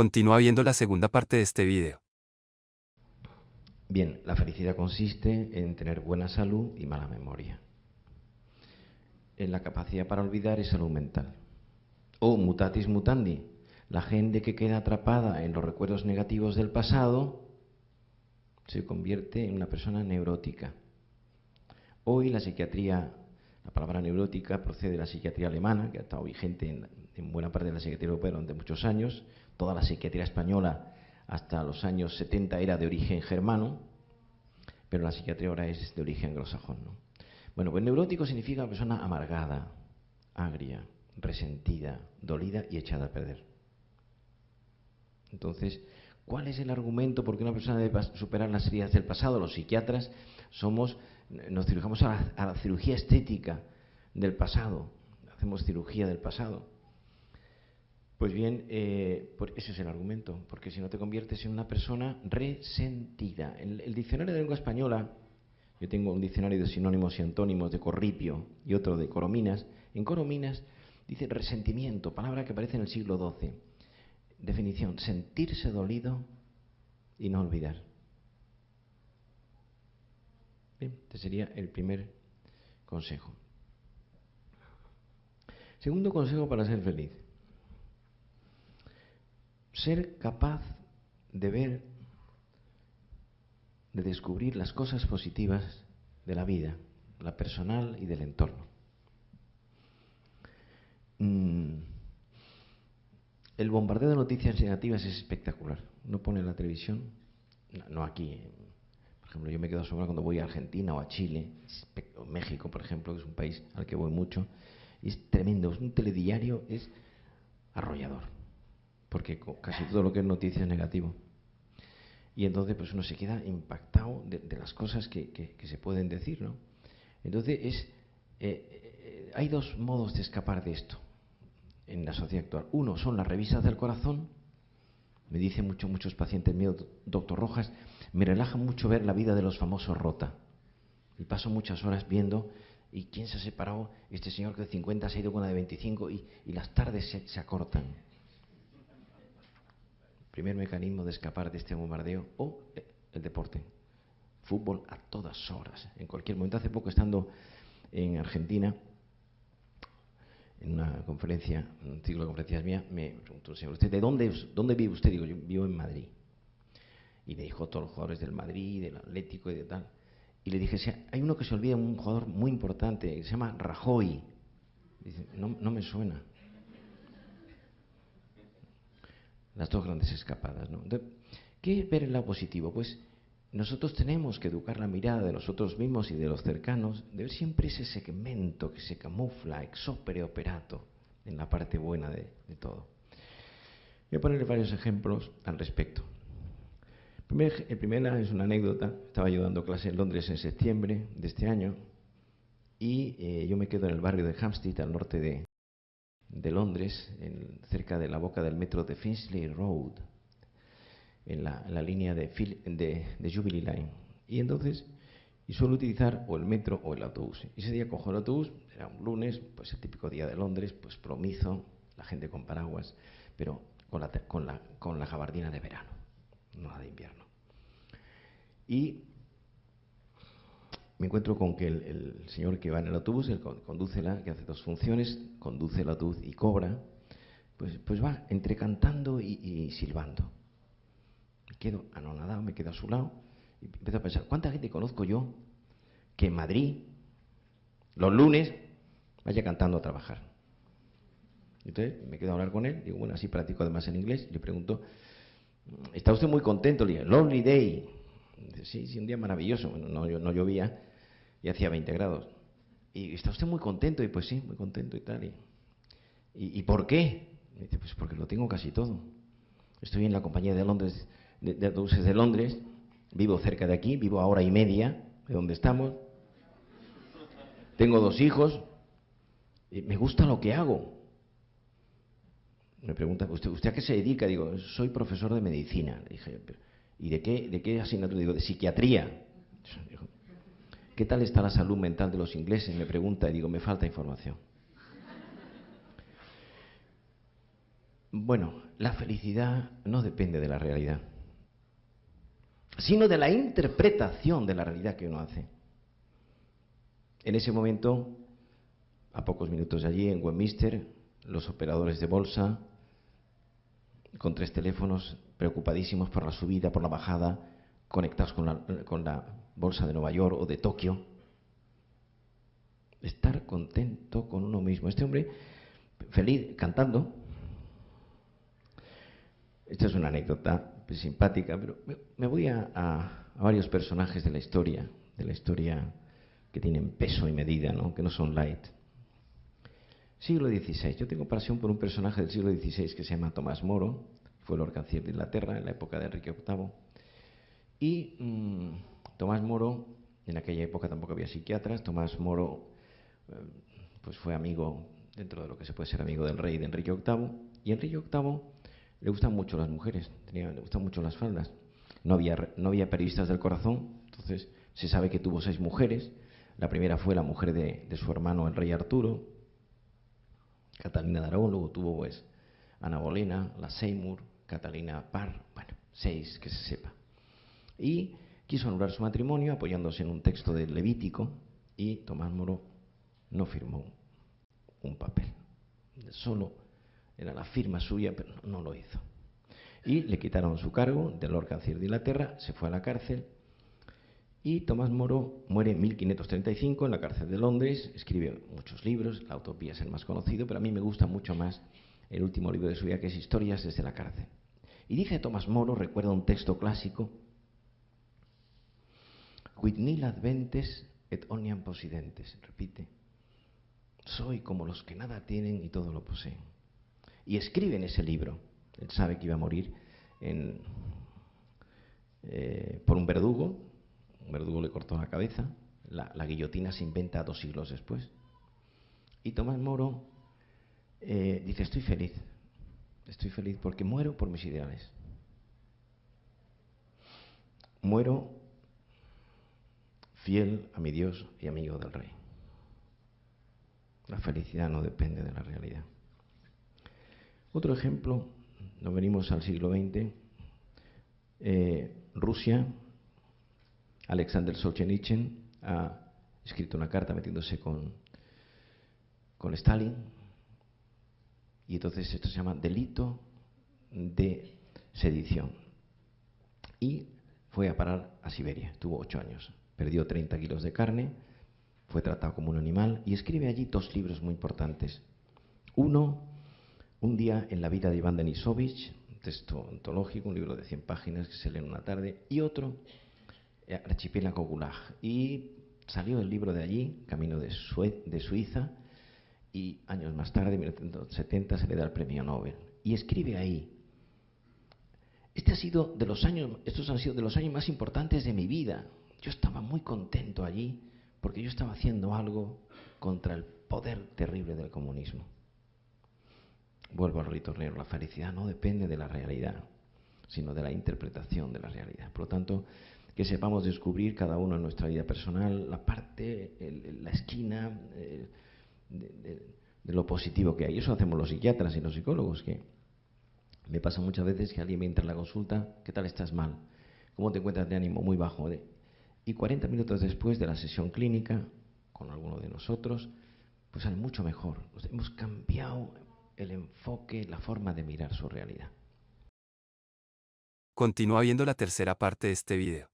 Continúa viendo la segunda parte de este video. Bien, la felicidad consiste en tener buena salud y mala memoria. En la capacidad para olvidar es salud mental. O mutatis mutandi, la gente que queda atrapada en los recuerdos negativos del pasado se convierte en una persona neurótica. Hoy la psiquiatría, la palabra neurótica procede de la psiquiatría alemana, que ha estado vigente en buena parte de la psiquiatría europea durante muchos años. Toda la psiquiatría española hasta los años 70 era de origen germano, pero la psiquiatría ahora es de origen anglosajón, ¿no? Bueno, pues neurótico significa una persona amargada, agria, resentida, dolida y echada a perder. Entonces, ¿cuál es el argumento por qué una persona debe superar las heridas del pasado? Los psiquiatras nos dirigimos a la cirugía estética del pasado, hacemos cirugía del pasado. Pues bien, ese es el argumento, porque si no te conviertes en una persona resentida. El diccionario de lengua española, yo tengo un diccionario de sinónimos y antónimos de Corripio y otro de Corominas. En Corominas dice resentimiento, palabra que aparece en el siglo XII. Definición: sentirse dolido y no olvidar. Bien, este sería el primer consejo. Segundo consejo para ser feliz: ser capaz de ver, de descubrir las cosas positivas de la vida, la personal y del entorno. El bombardeo de noticias negativas es espectacular. Uno pone la televisión, no aquí, por ejemplo, yo me quedo asombrado cuando voy a Argentina o a Chile, o México, por ejemplo, que es un país al que voy mucho, y es tremendo. Un telediario es arrollador, porque casi todo lo que es noticia es negativo. Y entonces pues uno se queda impactado de las cosas que se pueden decir, ¿no? Entonces hay dos modos de escapar de esto en la sociedad actual. Uno son las revistas del corazón. Me dicen muchos pacientes míos, doctor Rojas, me relaja mucho ver la vida de los famosos rota. Y paso muchas horas viendo, ¿y quién se ha separado? Este señor que de 50 se ha ido con una de 25 y las tardes se acortan. Primer mecanismo de escapar de este bombardeo. O el deporte. Fútbol a todas horas, en cualquier momento. Hace poco, estando en Argentina, en una conferencia, un ciclo de conferencias mía, me preguntó el señor: ¿usted de dónde vive usted? Digo, yo vivo en Madrid. Y me dijo todos los jugadores del Madrid, del Atlético y de tal. Y le dije: hay uno que se olvida, un jugador muy importante, que se llama Rajoy. Dice: no me suena. Las dos grandes escapadas, ¿no? Entonces, ¿qué ver el lado positivo? Pues nosotros tenemos que educar la mirada de nosotros mismos y de los cercanos, de ver siempre ese segmento que se camufla ex opere operato en la parte buena de todo. Voy a ponerle varios ejemplos al respecto. El primero es una anécdota. Estaba yo dando clase en Londres en septiembre de este año y yo me quedo en el barrio de Hampstead, al norte de Londres, cerca de la boca del metro de Finchley Road, en la línea de Jubilee Line. Y entonces, suelo utilizar o el metro o el autobús. Y ese día cojo el autobús, era un lunes, pues el típico día de Londres, pues plomizo, la gente con paraguas, pero con la gabardina de verano, no la de invierno. Y me encuentro con que el señor que va en el autobús, el que hace dos funciones, conduce el autobús y cobra, pues va entre cantando y silbando. Me quedo anonadado, me quedo a su lado y empiezo a pensar: ¿cuánta gente conozco yo que en Madrid, los lunes, vaya cantando a trabajar? Entonces me quedo a hablar con él, digo, bueno, así practico además en inglés. Le pregunto: ¿está usted muy contento? Le digo: lovely day. Dice: sí, un día maravilloso. Bueno, no llovía y hacía 20 grados. ¿Y está usted muy contento? Y pues sí, muy contento y tal. ¿Y por qué? Me dice: pues porque lo tengo casi todo. Estoy en la compañía de Londres, de autobuses de Londres, vivo cerca de aquí, vivo a hora y media de donde estamos, tengo 2 hijos, y me gusta lo que hago. Me pregunta: ¿usted a qué se dedica? Digo: soy profesor de medicina. Le dije: ¿y de qué asignatura? Digo: de psiquiatría. Dijo: ¿qué tal está la salud mental de los ingleses? Me pregunta, y digo: me falta información. Bueno, la felicidad no depende de la realidad, sino de la interpretación de la realidad que uno hace. En ese momento, a pocos minutos de allí, en Westminster, los operadores de bolsa, con 3 teléfonos, preocupadísimos por la subida, por la bajada, conectados con la bolsa de Nueva York o de Tokio. Estar contento con uno mismo. Este hombre, feliz, cantando. Esta es una anécdota simpática, pero me voy a varios personajes de la historia que tienen peso y medida, ¿no? Que no son light. Siglo XVI. Yo tengo pasión por un personaje del siglo XVI que se llama Tomás Moro, fue Lord Canciller de Inglaterra en la época de Enrique VIII. Y Tomás Moro, en aquella época tampoco había psiquiatras, Tomás Moro pues fue amigo, dentro de lo que se puede ser amigo del rey de Enrique VIII, y Enrique VIII le gustan mucho las mujeres, le gustan mucho las faldas. No había periodistas del corazón, entonces se sabe que tuvo 6 mujeres. La primera fue la mujer de su hermano, el rey Arturo, Catalina de Aragón. Luego tuvo pues Ana Bolena, la Seymour, Catalina Parr, bueno, 6 que se sepa. Y quiso anular su matrimonio apoyándose en un texto del Levítico, y Tomás Moro no firmó un papel. Solo era la firma suya, pero no lo hizo. Y le quitaron su cargo de Lord Canciller de Inglaterra, se fue a la cárcel, y Tomás Moro muere en 1535 en la cárcel de Londres. Escribe muchos libros, La Utopía es el más conocido, pero a mí me gusta mucho más el último libro de su vida, que es Historias desde la cárcel. Y dice Tomás Moro, recuerda un texto clásico: Quid nil adventes et omnium possidentes. Repite: soy como los que nada tienen y todo lo poseen. Y escribe en ese libro, él sabe que iba a morir por un verdugo le cortó la cabeza, la guillotina se inventa 2 siglos después. Y Tomás Moro dice: estoy feliz porque muero por mis ideales. Muero fiel a mi Dios y amigo del Rey. La felicidad no depende de la realidad. Otro ejemplo, nos venimos al siglo XX, Rusia. Alexander Solzhenitsyn ha escrito una carta metiéndose con Stalin, y entonces esto se llama delito de sedición. Y fue a parar a Siberia, tuvo 8 años, perdió 30 kilos de carne, fue tratado como un animal, y escribe allí 2 libros muy importantes. Uno, Un día en la vida de Iván Denisovich, un texto ontológico, un libro de 100 páginas que se lee en una tarde, y otro, Archipiélago Gulag. Y salió el libro de allí, camino de Suiza, y años más tarde, en 1970, se le da el premio Nobel. Y escribe ahí: estos han sido de los años más importantes de mi vida. Yo estaba muy contento allí porque yo estaba haciendo algo contra el poder terrible del comunismo. Vuelvo al ritornero: la felicidad no depende de la realidad, sino de la interpretación de la realidad. Por lo tanto, que sepamos descubrir cada uno en nuestra vida personal la parte, la esquina de lo positivo que hay. Eso hacemos los psiquiatras y los psicólogos, que me pasa muchas veces que alguien me entra en la consulta: ¿qué tal estás? Mal. ¿Cómo te encuentras de ánimo? Muy bajo. Y 40 minutos después de la sesión clínica con alguno de nosotros, pues sale mucho mejor. Hemos cambiado el enfoque, la forma de mirar su realidad. Continúa viendo la tercera parte de este video.